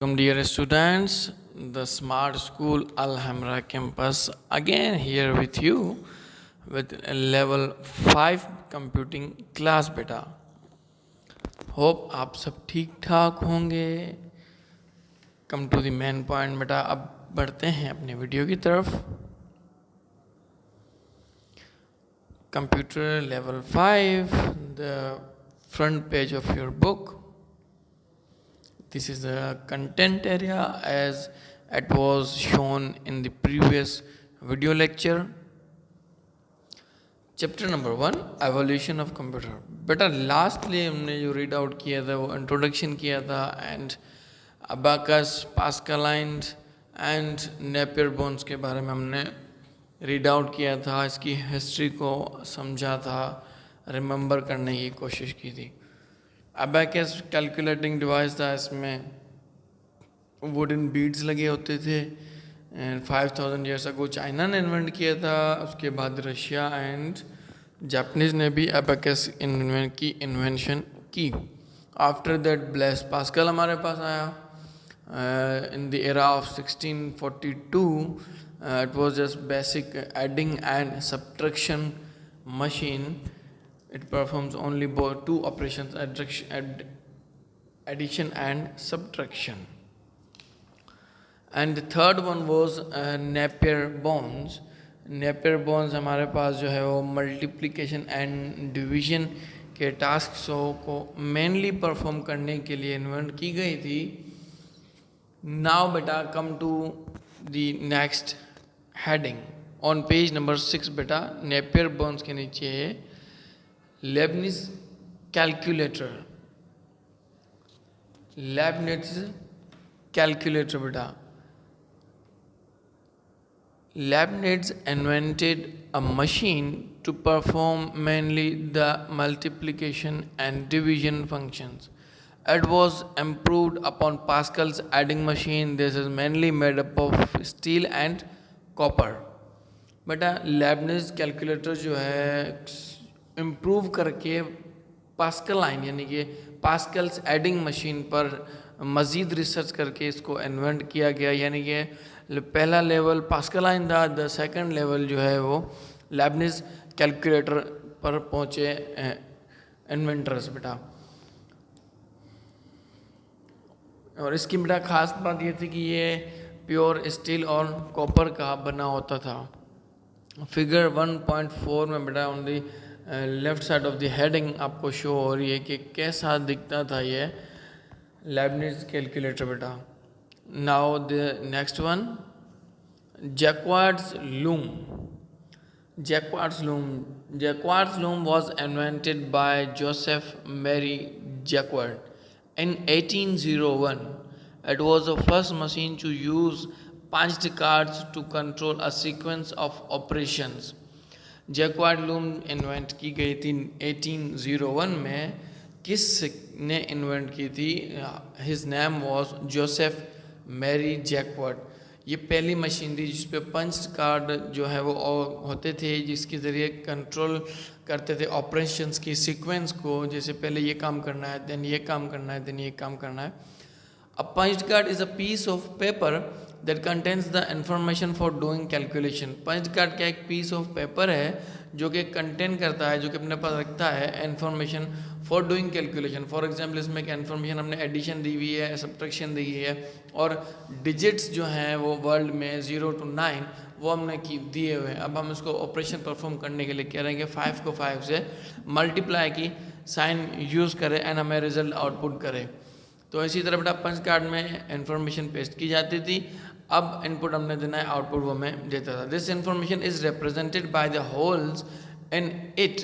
Welcome, dear students. The Smart School Alhambra campus again here with you with a level 5 computing class बेटा. Hope आप सब ठीक ठाक होंगे. Come to the main point बेटा. अब बढ़ते हैं अपने वीडियो की तरफ. Computer level 5, the front page of your book. This is the content area as it was shown in the previous video lecture. Chapter number 1, evolution of computer. बेटा lastly हमने जो रीड आउट किया था वो introduction किया था and abacus, Pascaline and Napier bones के बारे में हमने रीड आउट किया था. इसकी हिस्ट्री को समझा था, रिमेंबर करने की कोशिश की थी. अबाकस कैलकुलेटिंग डिवाइस था. इसमें वुडन बीड्स लगे होते थे एंड 5000 ईयर्स अगो चाइना ने इन्वेंट किया था. उसके बाद रशिया एंड जापानीज़ ने भी अबाकस की इन्वेंशन की. आफ्टर दैट ब्लेस पास्कल हमारे पास आया in the era of 1642. It was just basic adding and subtraction machine. It performs only two operations, addition and subtraction. And the third one was Napier bonds. Napier bonds हमारे पास जो है वो multiplication and division के task को mainly perform करने के लिए invent की गई थी. नाउ बेटा come to the next heading on page number 6. बेटा नेपियर बोन्स के नीचे है Leibniz calculator. Leibniz calculator बेटा. Leibniz invented a machine to perform mainly the multiplication and division functions. It was improved upon Pascal's adding machine. This is mainly made up of steel and copper. बेटा Leibniz calculator जो है improve करके Pascaline यानी कि Pascal's adding machine पर मज़ीद research करके इसको इन्वेंट किया गया. यानी कि पहला लेवल पास्कलाइन था, द सेकंड लेवल जो है वो लेबनिज कैलकुलेटर पर पहुँचे इन्वेंटर्स बेटा. और इसकी बेटा ख़ास बात ये थी कि ये प्योर स्टील और कॉपर का बना होता था. फिगर 1.4 में बेटा only left side of the heading आपको शो हो रही है कि कैसा दिखता था ये लेबनिज कैलकुलेटर बेटा. Now the next one Jacquard's loom. Jacquard's loom was invented by Joseph Marie Jacquard in 1801. It was the first machine to use punched cards to control a sequence of operations. Jacquard loom invent की गई थी 1801 में. किस ने invent की थी? His name was Joseph Marie Jacquard. ये पहली मशीन थी जिस पे पंच कार्ड जो है वो होते थे, जिसके ज़रिए कंट्रोल करते थे ऑपरेशंस की सीक्वेंस को. जैसे पहले ये काम करना है, देन ये काम करना है, देन ये काम करना है. A punched card is a piece of paper that contains the information for doing calculation. punched card क्या एक piece of paper है जो कि कंटेन करता है, जो कि अपने पास रखता है information for doing calculation. For example इसमें एक information हमने addition दी हुई है, subtraction दी हुई है और digits जो हैं वो वर्ल्ड में 0 to 9 वो हमने दिए हुए हैं. अब हम इसको ऑपरेशन परफॉर्म करने के लिए कह रहे हैं कि 5 को 5 से मल्टीप्लाई की साइन यूज़ करें एंड हमें रिजल्ट आउटपुट करें. तो इसी तरह बेटा पंच कार्ड में इंफॉर्मेशन पेस्ट की जाती थी. अब इनपुट हमने देना है, आउटपुट वो हमें देता था. This information is represented by the holes in it.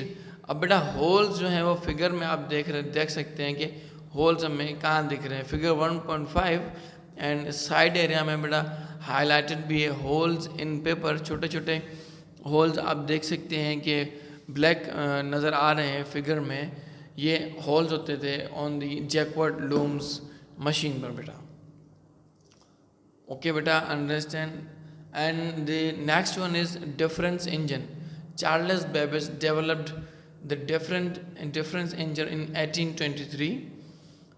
अब बेटा होल्स जो है वो फिगर में आप देख सकते हैं कि होल्स हमें कहाँ दिख रहे हैं. फिगर 1.5 एंड साइड एरिया में बेटा हाईलाइटेड भी है होल्स इन पेपर. छोटे छोटे होल्स आप देख सकते हैं कि ब्लैक नज़र आ रहे हैं फिगर में. ये होल्स होते थे on the jacquard looms machine पर बेटा. ओके बेटा, understand. And the next one is difference engine. Charles Babbage developed the difference engine in 1823.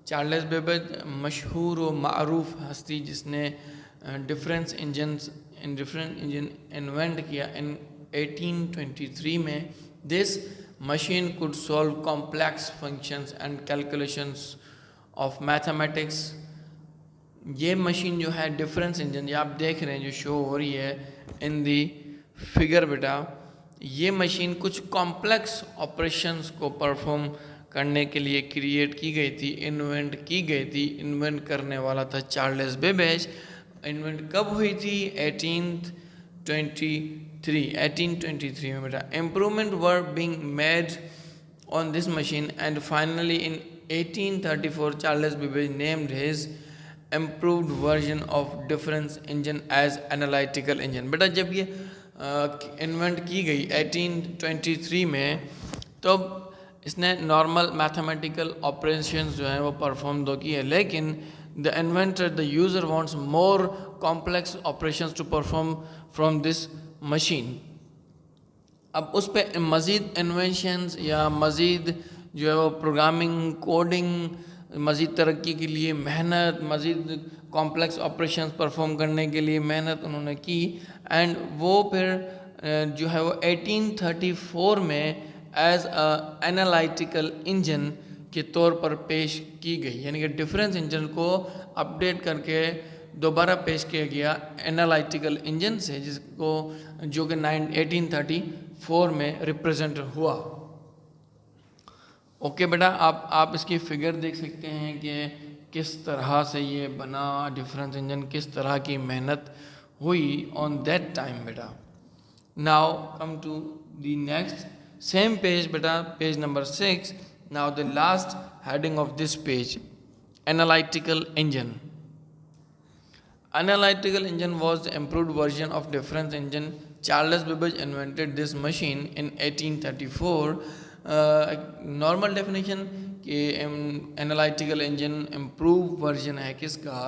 Charles Babbage मशहूर व मारूफ हस्ती जिसने डिफरेंस इंजन इन्वेंट किया इन 1823 में। This machine could solve complex functions and calculations of mathematics. ये machine जो है difference engine, ये आप देख रहे हैं जो शो हो रही है इन दी फिगर बेटा, ये मशीन कुछ कॉम्प्लेक्स ऑपरेशंस को परफॉर्म करने के लिए क्रिएट की गई थी, इन्वेंट की गई थी। इन्वेंट करने वाला था चार्ल्स बेबेज। इन्वेंट कब हुई थी? 1823 में बेटा। Improvement were being made on this machine and finally in 1834 Charles Babbage named his improved version of difference engine as analytical engine। बेटा जब ये इन्वेंट की गई 1823 में, तब इसने नॉर्मल मैथमेटिकल ऑपरेशंस जो हैं वो परफॉर्म तो की है, लेकिन the inventor the user wants more complex operations to perform from this machine. अब उस पर मज़ीद इन्वेंशंस या मज़ीद जो है वो प्रोग्रामिंग कोडिंग, मज़ीद तरक्की के लिए मेहनत, मज़ीद कॉम्प्लेक्स ऑपरेशंस परफॉर्म करने के लिए मेहनत उन्होंने की। एंड वो फिर जो है वो 1834 में एज अ एनालिटिकल इंजन के तौर पर पेश की गई, यानी कि डिफरेंस इंजन को अपडेट करके दोबारा पेश किया गया एनालिटिकल इंजन से, जिसको जो कि 1834 में रिप्रेजेंट हुआ। ओके बेटा, आप इसकी फिगर देख सकते हैं कि किस तरह से ये बना डिफरेंस इंजन, किस तरह की मेहनत हुई ऑन दैट टाइम बेटा। Now come to the next same page बेटा, page number 6। Now the last heading of this page, analytical engine. Analytical engine was the improved version of difference engine. Charles Babbage invented this machine in 1834. Normal definition कि analytical engine improve version है किसका?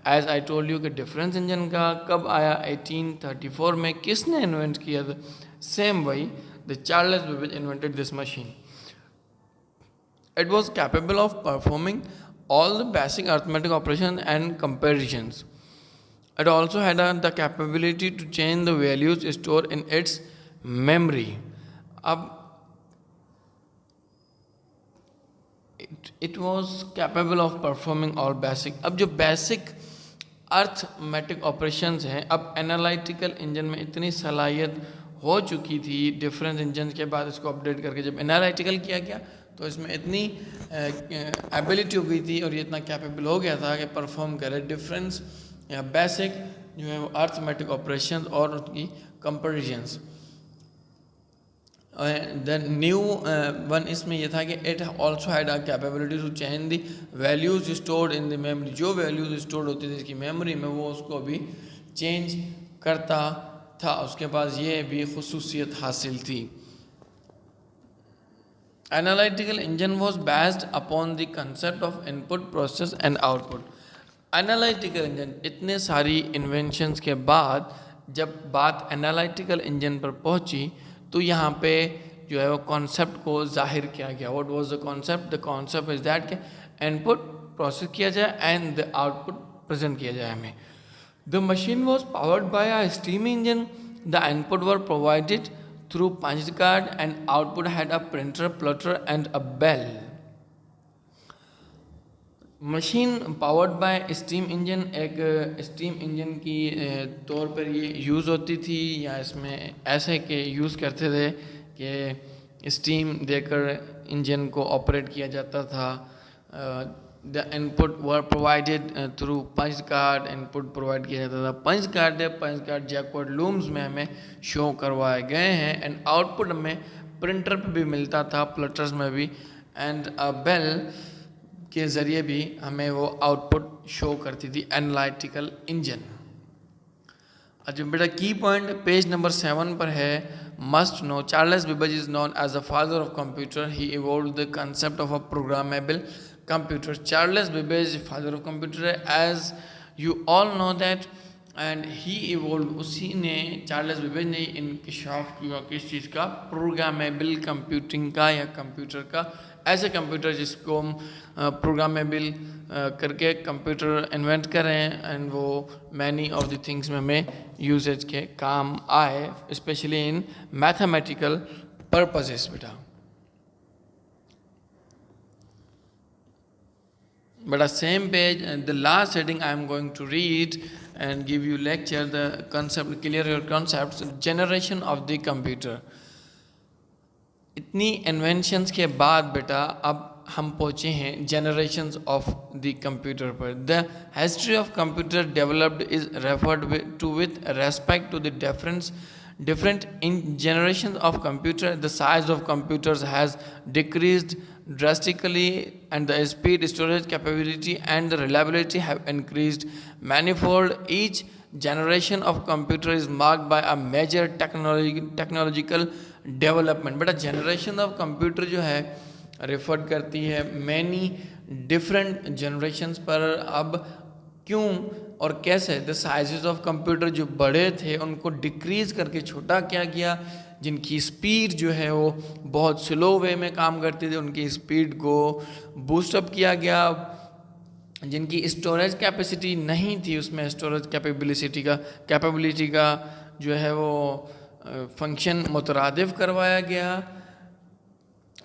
As I told you कि difference engine का। कब आया? 1834 में। किसने invent किया था? सेम वही, the Charles Babbage invented this machine. It was capable of performing all the basic arithmetic operations and comparisons. It also had the capability to change the values stored in its memory. अब it was capable of performing all basic, अब जो basic arithmetic operations हैं, अब analytical engine में इतनी सलाहियत हो चुकी थी डिफरेंस इंजन के बाद, इसको अपडेट करके जब एनालिटिकल किया गया तो इसमें इतनी एबिलिटी हो गई थी और ये इतना कैपेबल हो गया था कि परफॉर्म करे डिफरेंस या बेसिक जो है वो अर्थमेटिक ऑपरेशंस और उसकी कंपैरिजंस। द न्यू वन इसमें यह था कि it also had a capability to change the values stored in the memory. जो वैल्यूज स्टोर्ड होती थी इसकी मेमोरी में, वो उसको भी चेंज करता था। उसके पास ये भी खुसूसियत हासिल थी। Analytical engine was based upon the concept of input process and output. Analytical engine, इतने सारी इन्वेंशंस के बाद जब बात एनालिटिकल इंजन पर पहुंची तो यहाँ पे जो है वो कॉन्सेप्ट को जाहिर किया गया। What was the concept? The concept is that कि इनपुट प्रोसेस किया जाए एंड द आउटपुट प्रेजेंट किया जाए हमें। The machine was powered by a steam engine. The input were provided through punch card and output had a printer, plotter and a bell. Machine powered by steam engine, एक steam engine की तौर पर ये use होती थी, या इसमें ऐसे के यूज़ करते थे कि स्टीम देकर इंजन को ऑपरेट किया जाता था। The input were provided through punch card, input provide किया जाता था पंच कार्ड है। पंच कार्ड जैकवर्ड लूम्स में हमें शो करवाए गए हैं। एंड आउटपुट हमें प्रिंटर पर भी मिलता था, प्लटर्स में भी, एंड बेल के ज़रिए भी हमें वो आउटपुट शो करती थी एनालिटिकल इंजन। अच्छा बेटा, की पॉइंट पेज नंबर 7 पर है। Must know Charles Babbage is known as the father of computer. He evolved the concept of a programmable computer. Charles Babbage father of computer है, as you all know that. And he evolve, उसी ने, Charles Babbage ने इंकशाफ किया किस चीज़ का? Programmable computing का या computer का ऐसे कंप्यूटर जिसको हम प्रोग्रामेबल करके कंप्यूटर इन्वेंट करें एंड वो मैनी ऑफ द थिंग्स में हमें यूजेज के काम आए, स्पेशली इन मैथमेटिकल पर्पसेस बेटा। But the same page, and the last heading I am going to read and give you lecture the concept, clear your concepts, generation of the computer. इतनी inventions के बाद बेटा अब हम पहुँचे हैं generations of the computer पर। The history of computer developed is referred to with respect to the different in generations of computer. The size of computers has decreased drastically and the speed, storage capability and the reliability have increased manifold. Each generation of computer is marked by a major technological development. बेटा generation of computer जो है refer करती है many different generations पर। अब क्यों और कैसे द साइजेस ऑफ कंप्यूटर जो बड़े थे उनको डिक्रीज करके छोटा किया गया, जिनकी स्पीड जो है वो बहुत स्लो वे में काम करती थी उनकी स्पीड को बूस्टअप किया गया, जिनकी स्टोरेज कैपेसिटी नहीं थी उसमें स्टोरेज कैपेबिलिटी का जो है वो फंक्शन मुतरादिफ करवाया गया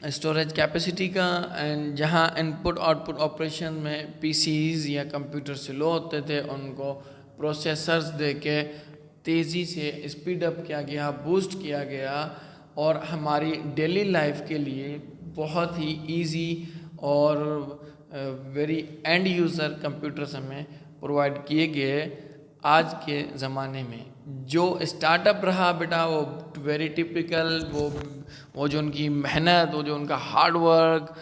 स्टोरेज कैपेसिटी का। एंड जहाँ इनपुट आउटपुट ऑपरेशन में पीसीज या कंप्यूटर स्लो होते थे उनको प्रोसेसर्स दे के तेज़ी से स्पीड अप किया गया, बूस्ट किया गया और हमारी डेली लाइफ के लिए बहुत ही इजी और वेरी एंड यूज़र कंप्यूटर्स हमें प्रोवाइड किए गए। आज के ज़माने में जो स्टार्टअप रहा बेटा वो वेरी टिपिकल, वो जो उनकी मेहनत, वो जो उनका हार्ड वर्क,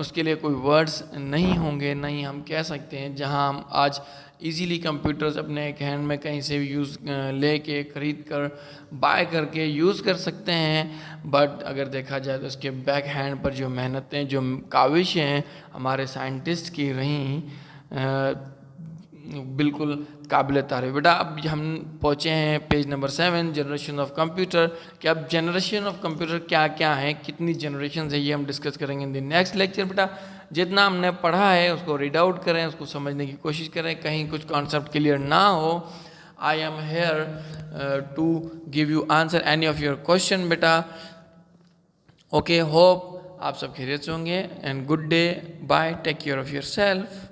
उसके लिए कोई वर्ड्स नहीं होंगे, नहीं हम कह सकते हैं। जहां हम आज इजीली कंप्यूटर्स अपने एक हैंड में कहीं से भी यूज़ लेके ख़रीद कर बाय करके यूज़ कर सकते हैं। बट अगर देखा जाए तो उसके बैक हैंड पर जो मेहनतें, जो काविशें हैं हमारे साइंटिस्ट की रहीं, बिल्कुल काबिल तारीफ। बेटा अब हम पहुँचे हैं page number 7 generation of computer. कि अब जनरेशन ऑफ कंप्यूटर क्या क्या है, कितनी जनरेशन है, ये हम डिस्कस करेंगे इन द नेक्स्ट लेक्चर। बेटा जितना हमने पढ़ा है उसको रीड आउट करें, उसको समझने की कोशिश करें, कहीं कुछ कॉन्सेप्ट क्लियर ना हो। I am here to give you answer any of your question बेटा। ओके, होप आप सब खैरियत से होंगे and good day, bye, take care of your self.